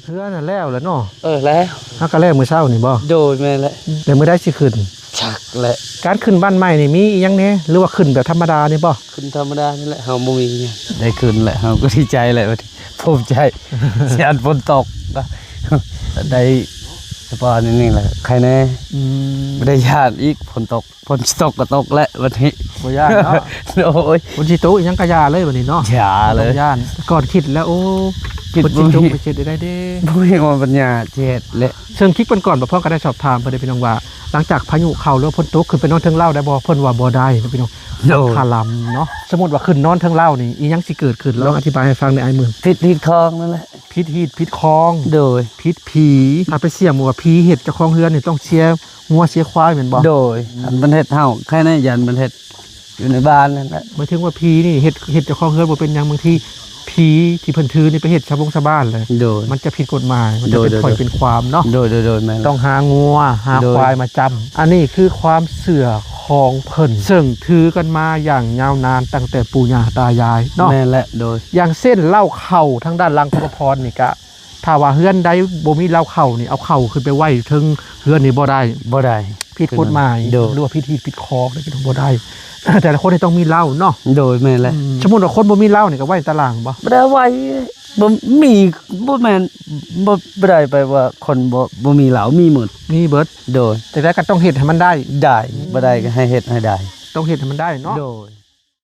เฮือน่ะแล้วเนาะแล้วฮักก็แล้วมื้อเช้านี่บ่โดยแม่นแหละแต่มื้อใดสิขึ้นชักแหละการขึ้นบ้านใหม่นี่มีอีหยังแหน่หรือว่าขึ้นแบบธรรมดานี่บ่ขึ้นธรรมดานี่แหละเฮาบ่มีหยังได้ขึ้นแหละเฮาก็ดีใจแหละภูมิใจเสียฝนตกได้สปอร์นี่แหละใครแน่ไม่ได้ญาติอีกฝนตกก็ตกแล้ววันนี้บ่ย่านเนาะโอ้ยฝนสิตกอีหยังก็ย่าเลยบัดนี้เนาะอย่าเลยย่านก่อนคิดแล้วโอ้ฝนสิตกไปเฮ็ดได้เด้บ่มีความปัญญาเจ็ดแหละเชิงคลิปก่อนๆบ่พ่อก็ได้สอบถามเพิ่นได้พี่น้องว่าหลังจากพายุเข้าแล้วฝนตกขึ้นไปนอนเทิงเล่าได้บ่เพิ่นว่าบ่ได้นะพี่น้องคาลำเนาะสมมุติว่าขึ้นนอนเทิงเล่านี่อีหยังสิเกิดขึ้นลองอธิบายให้ฟังในไอ้เมืองพิษคลองนั่นแหละพิษฮีดพิษคลองโดยพิษผีถ้าไปเสี่ยหมู่ว่าผีเฮ็ดเจ้าของเฮือนนี่ต้องเสียงัวเสียควายแม่นบ่โดยอันประเทศเฮาใครแน่ยันประเทศอยู่ในบ้านนั่นแหละหมายถึงว่าผีนี่เฮ็ดเจ้าของเฮือนบ่เป็นหยังบางทีผีที่เพิ่นถือนี่ไปเฮ็ดชาวบ้านเลยโดยมันจะผิดกฎหมายมันจะเป็นข่อยเป็นความเนาะโดยแม่นต้องหางัวหาควายมาจำอันนี้คือความเสื่อของเพิ่นซึ่งถือกันมาอย่างยาวนานตั้งแต่ปู่ย่าตายายเนาะแม่นแหละโดยอย่างเส้นเล่าเข่าทางด้านหลังพระพรนี่ก็ถ้าว่าเฮือนใดบ่มีเล่าเข่านี่เอาเข่าขึ้นไปไว้ถึงเฮือนนี่บ่ได้ผิดกฎหมายหรือว่าผิดคอนี่ก็บ่ได้แต่ละคนนี่ต้องมีเล่าเนาะโดยแม่นแหละสมมุติว่าคนบ่มีเล่านี่ก็ไว้ตารางบ่ได้ไว้บ่มีบ่แม่นบ่ได้ไปว่าคนบ่มีเหล้ามีหมดมีเบิดโดยแต่ก็ต้องเฮ็ดให้มันได้บ่ได้ก็ให้เฮ็ดให้ได้ต้องเฮ็ดให้มันได้เนาะโดย